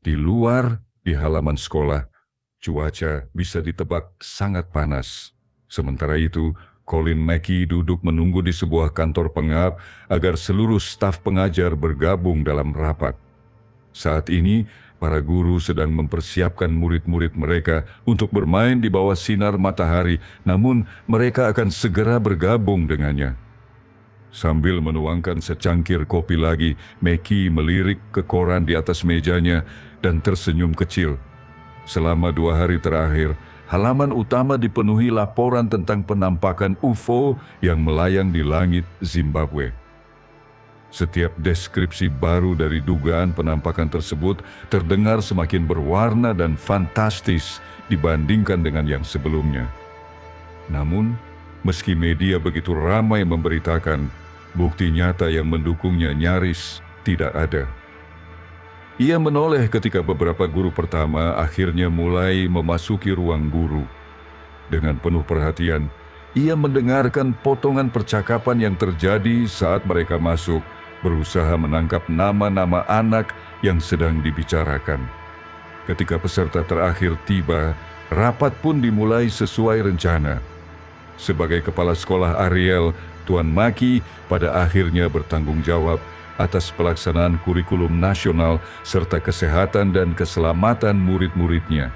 Di luar, di halaman sekolah, cuaca bisa ditebak sangat panas. Sementara itu, Colin Mackey duduk menunggu di sebuah kantor pengap agar seluruh staf pengajar bergabung dalam rapat. Saat ini, para guru sedang mempersiapkan murid-murid mereka untuk bermain di bawah sinar matahari, namun mereka akan segera bergabung dengannya. Sambil menuangkan secangkir kopi lagi, Mackey melirik ke koran di atas mejanya dan tersenyum kecil. Selama 2 hari terakhir, halaman utama dipenuhi laporan tentang penampakan UFO yang melayang di langit Zimbabwe. Setiap deskripsi baru dari dugaan penampakan tersebut terdengar semakin berwarna dan fantastis dibandingkan dengan yang sebelumnya. Namun, meski media begitu ramai memberitakan, bukti nyata yang mendukungnya nyaris tidak ada. Ia menoleh ketika beberapa guru pertama akhirnya mulai memasuki ruang guru. Dengan penuh perhatian, ia mendengarkan potongan percakapan yang terjadi saat mereka masuk, berusaha menangkap nama-nama anak yang sedang dibicarakan. Ketika peserta terakhir tiba, rapat pun dimulai sesuai rencana. Sebagai kepala sekolah Ariel, Tuan Mackey pada akhirnya bertanggung jawab atas pelaksanaan kurikulum nasional serta kesehatan dan keselamatan murid-muridnya.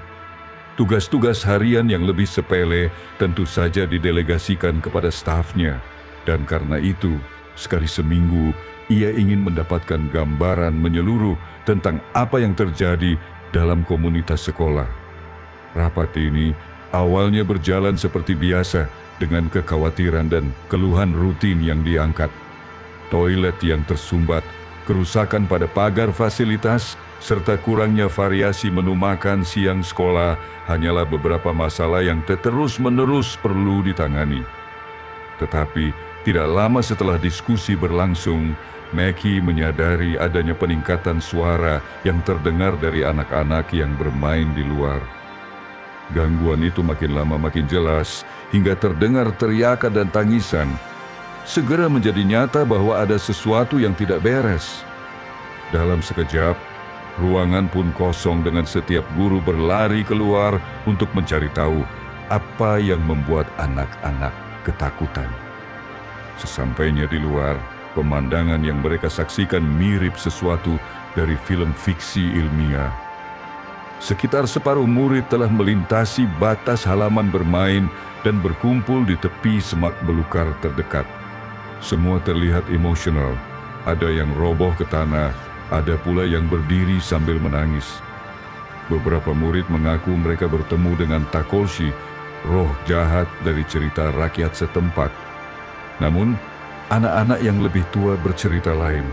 Tugas-tugas harian yang lebih sepele tentu saja didelegasikan kepada stafnya, dan karena itu, sekali seminggu ia ingin mendapatkan gambaran menyeluruh tentang apa yang terjadi dalam komunitas sekolah. Rapat ini awalnya berjalan seperti biasa dengan kekhawatiran dan keluhan rutin yang diangkat. Toilet yang tersumbat, kerusakan pada pagar fasilitas, serta kurangnya variasi menu makan siang sekolah hanyalah beberapa masalah yang terus-menerus perlu ditangani. Tetapi tidak lama setelah diskusi berlangsung, Mackey menyadari adanya peningkatan suara yang terdengar dari anak-anak yang bermain di luar. Gangguan itu makin lama makin jelas, hingga terdengar teriakan dan tangisan. Segera menjadi nyata bahwa ada sesuatu yang tidak beres. Dalam sekejap, ruangan pun kosong dengan setiap guru berlari keluar untuk mencari tahu apa yang membuat anak-anak ketakutan. Sesampainya di luar, pemandangan yang mereka saksikan mirip sesuatu dari film fiksi ilmiah. Sekitar separuh murid telah melintasi batas halaman bermain dan berkumpul di tepi semak belukar terdekat. Semua terlihat emosional. Ada yang roboh ke tanah, ada pula yang berdiri sambil menangis. Beberapa murid mengaku mereka bertemu dengan Takolshi, roh jahat dari cerita rakyat setempat. Namun, anak-anak yang lebih tua bercerita lain.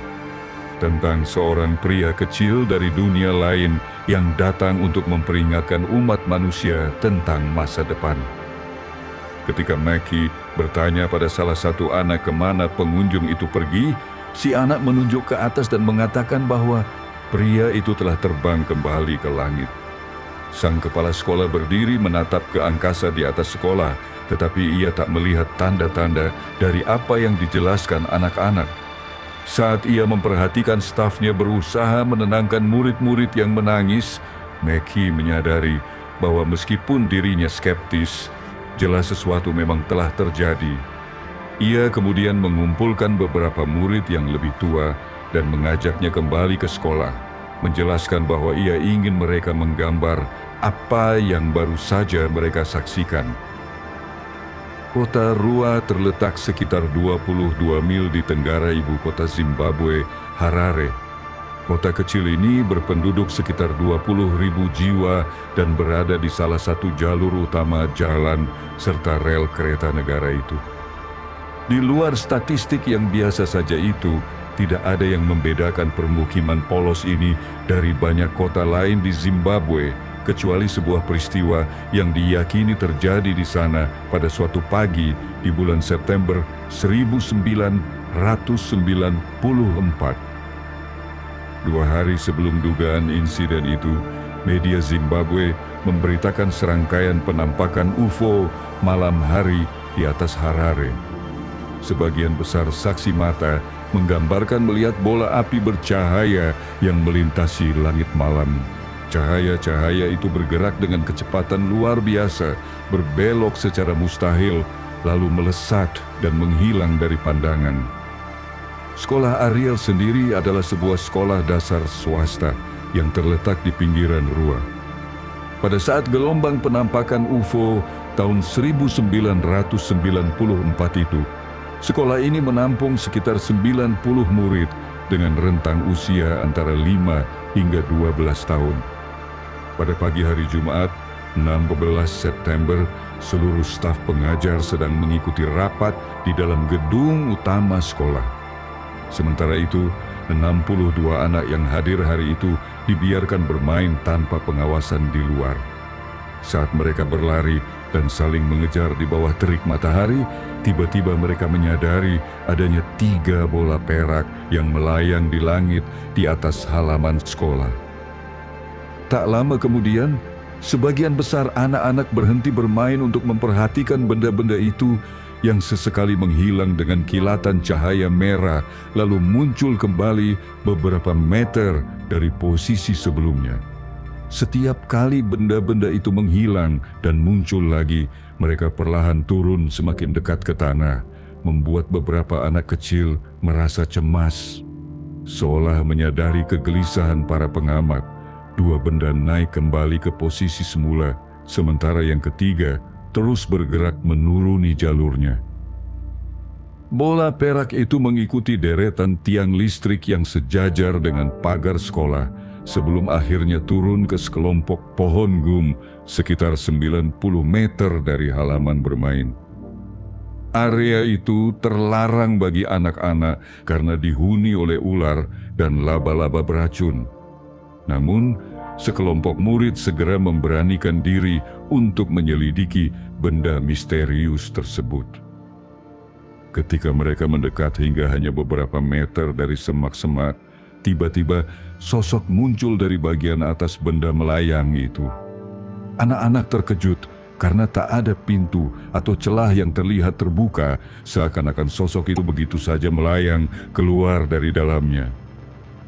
Tentang seorang pria kecil dari dunia lain yang datang untuk memperingatkan umat manusia tentang masa depan. Ketika Mackey bertanya pada salah satu anak kemana pengunjung itu pergi, si anak menunjuk ke atas dan mengatakan bahwa pria itu telah terbang kembali ke langit. Sang kepala sekolah berdiri menatap ke angkasa di atas sekolah, tetapi ia tak melihat tanda-tanda dari apa yang dijelaskan anak-anak. Saat ia memperhatikan stafnya berusaha menenangkan murid-murid yang menangis, Mackey menyadari bahwa meskipun dirinya skeptis, jelas sesuatu memang telah terjadi. Ia kemudian mengumpulkan beberapa murid yang lebih tua dan mengajaknya kembali ke sekolah, menjelaskan bahwa ia ingin mereka menggambar apa yang baru saja mereka saksikan. Kota Rua terletak sekitar 22 mil di tenggara ibu kota Zimbabwe, Harare. Kota kecil ini berpenduduk sekitar 20.000 jiwa dan berada di salah satu jalur utama jalan serta rel kereta negara itu. Di luar statistik yang biasa saja itu, tidak ada yang membedakan permukiman polos ini dari banyak kota lain di Zimbabwe, kecuali sebuah peristiwa yang diyakini terjadi di sana pada suatu pagi di bulan September 1994. 2 hari sebelum dugaan insiden itu, media Zimbabwe memberitakan serangkaian penampakan UFO malam hari di atas Harare. Sebagian besar saksi mata menggambarkan melihat bola api bercahaya yang melintasi langit malam Cahaya-cahaya itu bergerak dengan kecepatan luar biasa, berbelok secara mustahil, lalu melesat dan menghilang dari pandangan. Sekolah Ariel sendiri adalah sebuah sekolah dasar swasta yang terletak di pinggiran Rua. Pada saat gelombang penampakan UFO tahun 1994 itu, sekolah ini menampung sekitar 90 murid dengan rentang usia antara 5 hingga 12 tahun. Pada pagi hari Jumat, 16 September, seluruh staf pengajar sedang mengikuti rapat di dalam gedung utama sekolah. Sementara itu, 62 anak yang hadir hari itu dibiarkan bermain tanpa pengawasan di luar. Saat mereka berlari dan saling mengejar di bawah terik matahari, tiba-tiba mereka menyadari adanya 3 bola perak yang melayang di langit di atas halaman sekolah. Tak lama kemudian, sebagian besar anak-anak berhenti bermain untuk memperhatikan benda-benda itu yang sesekali menghilang dengan kilatan cahaya merah, lalu muncul kembali beberapa meter dari posisi sebelumnya. Setiap kali benda-benda itu menghilang dan muncul lagi, mereka perlahan turun semakin dekat ke tanah, membuat beberapa anak kecil merasa cemas. Seolah menyadari kegelisahan para pengamat, 2 benda naik kembali ke posisi semula, sementara yang ketiga terus bergerak menuruni jalurnya. Bola perak itu mengikuti deretan tiang listrik yang sejajar dengan pagar sekolah sebelum akhirnya turun ke sekelompok pohon gum sekitar 90 meter dari halaman bermain. Area itu terlarang bagi anak-anak karena dihuni oleh ular dan laba-laba beracun. Namun, sekelompok murid segera memberanikan diri untuk menyelidiki benda misterius tersebut. Ketika mereka mendekat hingga hanya beberapa meter dari semak-semak, tiba-tiba sosok muncul dari bagian atas benda melayang itu. Anak-anak terkejut karena tak ada pintu atau celah yang terlihat terbuka, seakan-akan sosok itu begitu saja melayang keluar dari dalamnya.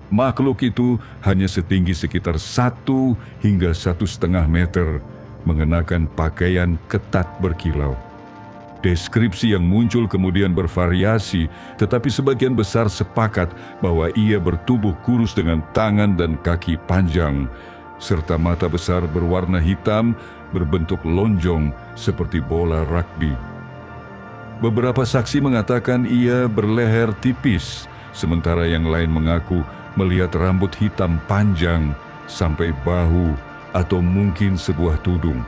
Makhluk itu hanya setinggi sekitar 1 hingga 1,5 meter, mengenakan pakaian ketat berkilau. Deskripsi yang muncul kemudian bervariasi, tetapi sebagian besar sepakat bahwa ia bertubuh kurus dengan tangan dan kaki panjang, serta mata besar berwarna hitam berbentuk lonjong seperti bola rugby. Beberapa saksi mengatakan ia berleher tipis, sementara yang lain mengaku melihat rambut hitam panjang sampai bahu atau mungkin sebuah tudung.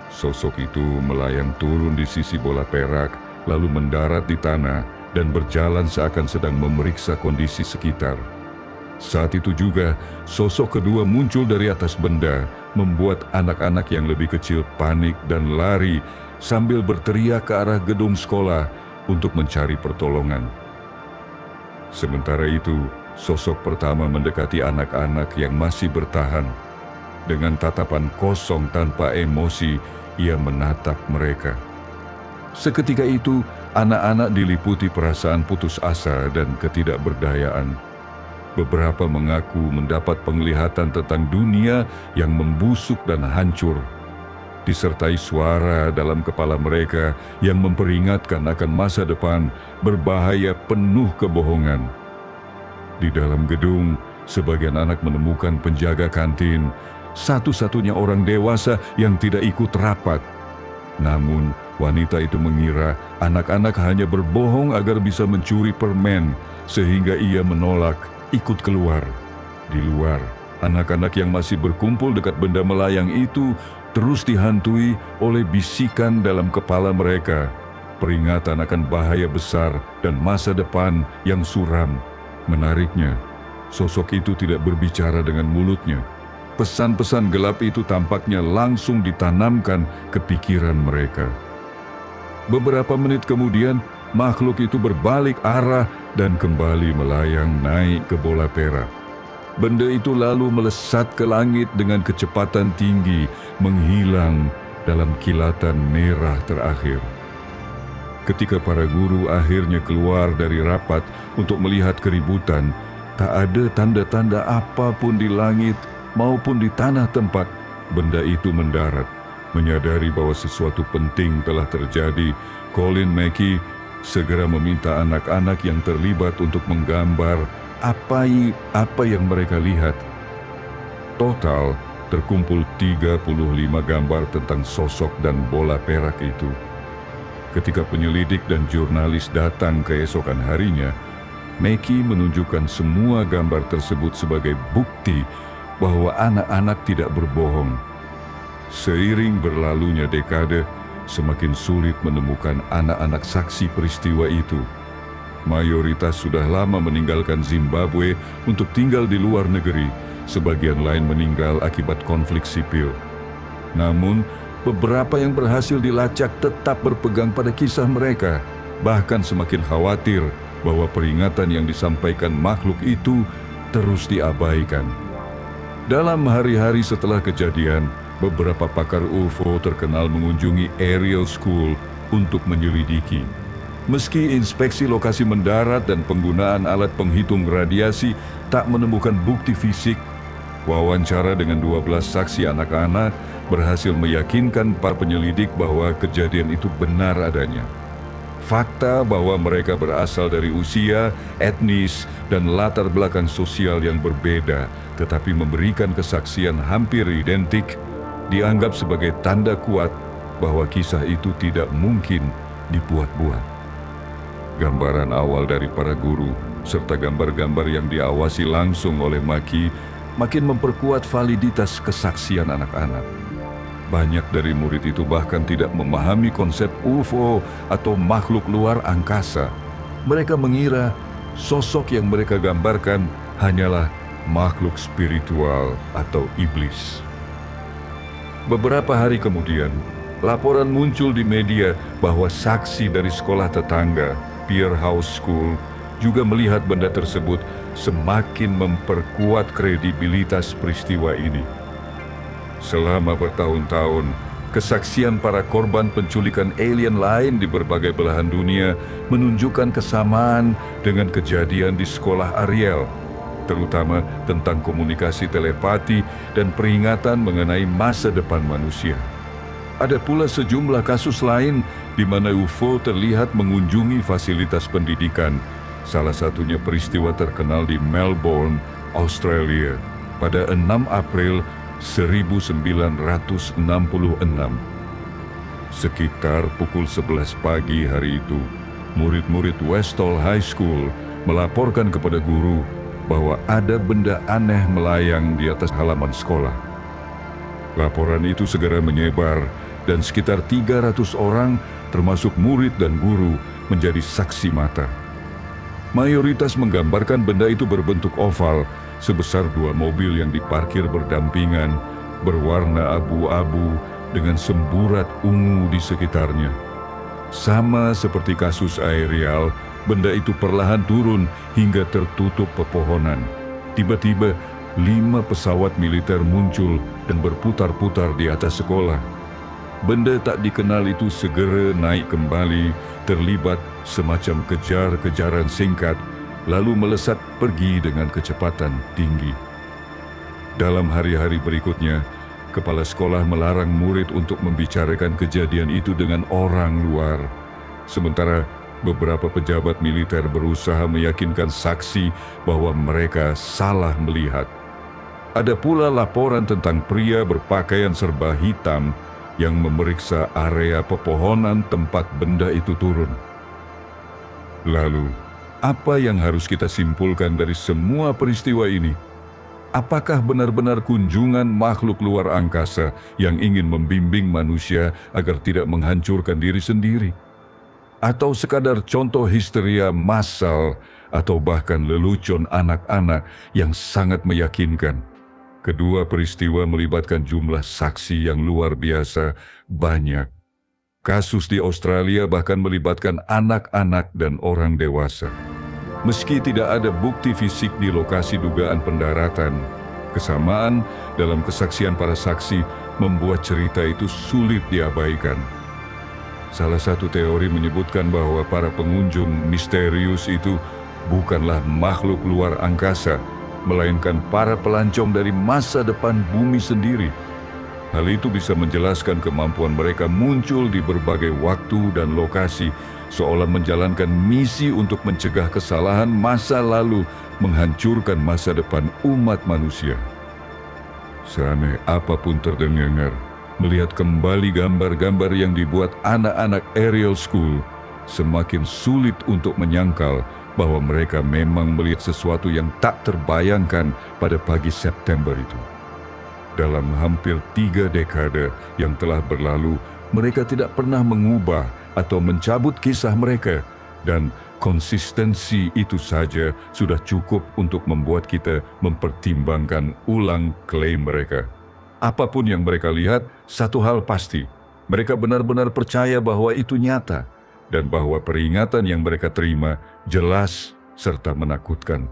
Sosok itu melayang turun di sisi bola perak, lalu mendarat di tanah dan berjalan seakan sedang memeriksa kondisi sekitar. Saat itu juga, sosok kedua muncul dari atas benda, membuat anak-anak yang lebih kecil panik dan lari sambil berteriak ke arah gedung sekolah untuk mencari pertolongan. Sementara itu, sosok pertama mendekati anak-anak yang masih bertahan. Dengan tatapan kosong tanpa emosi, ia menatap mereka. Seketika itu, anak-anak diliputi perasaan putus asa dan ketidakberdayaan. Beberapa mengaku mendapat penglihatan tentang dunia yang membusuk dan hancur, disertai suara dalam kepala mereka yang memperingatkan akan masa depan berbahaya penuh kebohongan. Di dalam gedung, sebagian anak menemukan penjaga kantin, satu-satunya orang dewasa yang tidak ikut rapat. Namun, wanita itu mengira anak-anak hanya berbohong agar bisa mencuri permen, sehingga ia menolak ikut keluar. Di luar, anak-anak yang masih berkumpul dekat benda melayang itu terus dihantui oleh bisikan dalam kepala mereka, peringatan akan bahaya besar dan masa depan yang suram. Menariknya, sosok itu tidak berbicara dengan mulutnya. Pesan-pesan gelap itu tampaknya langsung ditanamkan ke pikiran mereka. Beberapa menit kemudian, makhluk itu berbalik arah dan kembali melayang naik ke bola perak. Benda itu lalu melesat ke langit dengan kecepatan tinggi, menghilang dalam kilatan merah terakhir. Ketika para guru akhirnya keluar dari rapat untuk melihat keributan, tak ada tanda-tanda apapun di langit maupun di tanah tempat benda itu mendarat. Menyadari bahwa sesuatu penting telah terjadi, Colin Mackey segera meminta anak-anak yang terlibat untuk menggambar apa yang mereka lihat. Total terkumpul 35 gambar tentang sosok dan bola perak itu. Ketika penyelidik dan jurnalis datang keesokan harinya, Mackey menunjukkan semua gambar tersebut sebagai bukti bahwa anak-anak tidak berbohong. Seiring berlalunya dekade, semakin sulit menemukan anak-anak saksi peristiwa itu. Mayoritas sudah lama meninggalkan Zimbabwe untuk tinggal di luar negeri, sebagian lain meninggal akibat konflik sipil. Namun, beberapa yang berhasil dilacak tetap berpegang pada kisah mereka, bahkan semakin khawatir bahwa peringatan yang disampaikan makhluk itu terus diabaikan. Dalam hari-hari setelah kejadian, beberapa pakar UFO terkenal mengunjungi Ariel School untuk menyelidiki. Meski inspeksi lokasi mendarat dan penggunaan alat penghitung radiasi tak menemukan bukti fisik, wawancara dengan 12 saksi anak-anak berhasil meyakinkan para penyelidik bahwa kejadian itu benar adanya. Fakta bahwa mereka berasal dari usia, etnis, dan latar belakang sosial yang berbeda, tetapi memberikan kesaksian hampir identik, dianggap sebagai tanda kuat bahwa kisah itu tidak mungkin dibuat-buat. Gambaran awal dari para guru, serta gambar-gambar yang diawasi langsung oleh Mackey, makin memperkuat validitas kesaksian anak-anak. Banyak dari murid itu bahkan tidak memahami konsep UFO atau makhluk luar angkasa. Mereka mengira sosok yang mereka gambarkan hanyalah makhluk spiritual atau iblis. Beberapa hari kemudian, laporan muncul di media bahwa saksi dari sekolah tetangga, Pierhouse School, juga melihat benda tersebut, semakin memperkuat kredibilitas peristiwa ini. Selama bertahun-tahun, kesaksian para korban penculikan alien lain di berbagai belahan dunia menunjukkan kesamaan dengan kejadian di sekolah Ariel, terutama tentang komunikasi telepati dan peringatan mengenai masa depan manusia. Ada pula sejumlah kasus lain di mana UFO terlihat mengunjungi fasilitas pendidikan, salah satunya peristiwa terkenal di Melbourne, Australia, pada 6 April 1966. Sekitar pukul 11 pagi hari itu, murid-murid Westall High School melaporkan kepada guru bahwa ada benda aneh melayang di atas halaman sekolah. Laporan itu segera menyebar dan sekitar 300 orang termasuk murid dan guru menjadi saksi mata. Mayoritas menggambarkan benda itu berbentuk oval sebesar 2 mobil yang diparkir berdampingan, berwarna abu-abu dengan semburat ungu di sekitarnya. Sama seperti kasus Ariel, benda itu perlahan turun hingga tertutup pepohonan. Tiba-tiba 5 pesawat militer muncul dan berputar-putar di atas sekolah. Benda tak dikenal itu segera naik kembali, terlibat semacam kejar-kejaran singkat, lalu melesat pergi dengan kecepatan tinggi. Dalam hari-hari berikutnya, kepala sekolah melarang murid untuk membicarakan kejadian itu dengan orang luar. Sementara beberapa pejabat militer berusaha meyakinkan saksi bahwa mereka salah melihat. Ada pula laporan tentang pria berpakaian serba hitam yang memeriksa area pepohonan tempat benda itu turun. Lalu, apa yang harus kita simpulkan dari semua peristiwa ini? Apakah benar-benar kunjungan makhluk luar angkasa yang ingin membimbing manusia agar tidak menghancurkan diri sendiri? Atau sekadar contoh histeria massal atau bahkan lelucon anak-anak yang sangat meyakinkan? Kedua peristiwa melibatkan jumlah saksi yang luar biasa banyak. Kasus di Australia bahkan melibatkan anak-anak dan orang dewasa. Meski tidak ada bukti fisik di lokasi dugaan pendaratan, kesamaan dalam kesaksian para saksi membuat cerita itu sulit diabaikan. Salah satu teori menyebutkan bahwa para pengunjung misterius itu bukanlah makhluk luar angkasa, melainkan para pelancong dari masa depan bumi sendiri. Hal itu bisa menjelaskan kemampuan mereka muncul di berbagai waktu dan lokasi, seolah menjalankan misi untuk mencegah kesalahan masa lalu menghancurkan masa depan umat manusia. Seaneh apapun terdengar, melihat kembali gambar-gambar yang dibuat anak-anak Ariel School, semakin sulit untuk menyangkal bahwa mereka memang melihat sesuatu yang tak terbayangkan pada pagi September itu. Dalam hampir 3 dekade yang telah berlalu, mereka tidak pernah mengubah atau mencabut kisah mereka, dan konsistensi itu saja sudah cukup untuk membuat kita mempertimbangkan ulang klaim mereka. Apapun yang mereka lihat, satu hal pasti, mereka benar-benar percaya bahwa itu nyata, dan bahwa peringatan yang mereka terima jelas serta menakutkan.